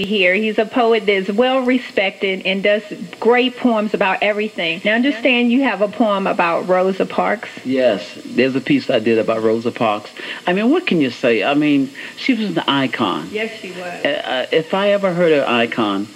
here. He's a poet that's well respected and does great poems about everything. Now understand you have a poem about Rosa Parks. Yes, there's a piece I did about Rosa Parks. I mean, what can you say? I mean, she was an icon. Yes, she was. If I ever heard her icon,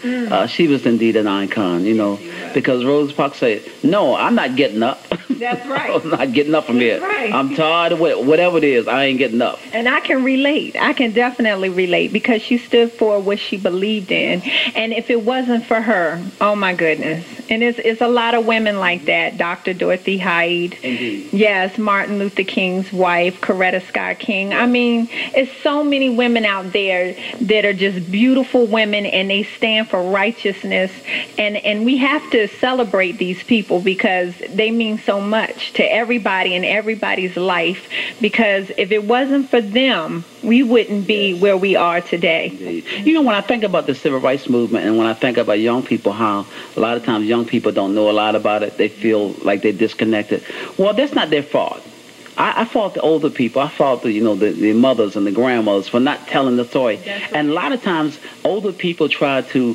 she was indeed an icon, you know, because Rosa Parks said, no, I'm not getting up. That's right. I'm not getting up from here. Right. I'm tired of whatever it is. I ain't getting up. And I can relate. I can definitely relate because she stood for what she believed in. And if it wasn't for her, oh my goodness. And it's a lot of women like that. Dr. Dorothy Hyde. Indeed. Yes, Martin Luther King's wife, Coretta Scott King. I mean, it's so many women out there that are just beautiful women and they stand for righteousness. And we have to celebrate these people because they mean so much to everybody in everybody's life. Because if it wasn't for them, we wouldn't be where we are today. Indeed. You know, when I think about the civil rights movement and when I think about young people, how a lot of times young people don't know a lot about it, they feel like they're disconnected. Well, that's not their fault. I fault the older people. I fault the mothers and the grandmothers for not telling the story. Right. And a lot of times, older people try to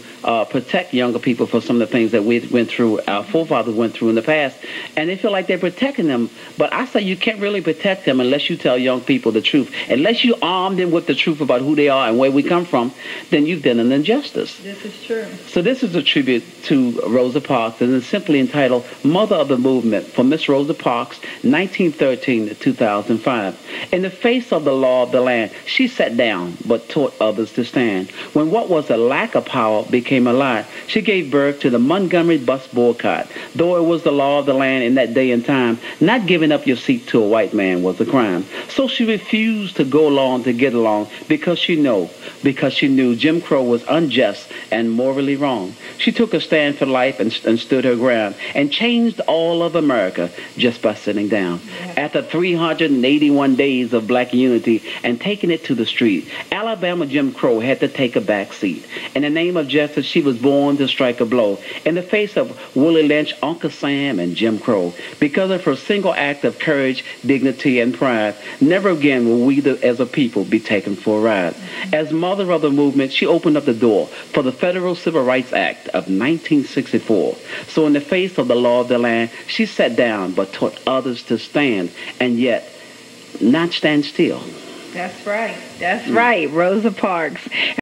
protect younger people for some of the things that we went through, our forefathers went through in the past, and they feel like they're protecting them. But I say you can't really protect them unless you tell young people the truth. Unless you arm them with the truth about who they are and where we come from, then you've done an injustice. This is true. So this is a tribute to Rosa Parks, and it's simply entitled Mother of the Movement for Miss Rosa Parks, 1913 to 2005. In the face of the law of the land, she sat down but taught others to stand. When what was a lack of power became a lie, she gave birth to the Montgomery bus boycott. Though it was the law of the land in that day and time, not giving up your seat to a white man was a crime. So she refused to go along to get along because she knew Jim Crow was unjust and morally wrong. She took a stand for life and stood her ground and changed all of America just by sitting down. After 381 days of black unity and taking it to the street, Alabama Jim Crow had to take a back seat. In the name of justice, she was born to strike a blow in the face of Willie Lynch, Uncle Sam, and Jim Crow. Because of her single act of courage, dignity, and pride, never again will we as a people be taken for a ride. As mother of the movement, she opened up the door for the Federal Civil Rights Act of 1964. So in the face of the law of the land, she sat down but taught others to stand and yet not stand still. That's right. That's right. Rosa Parks.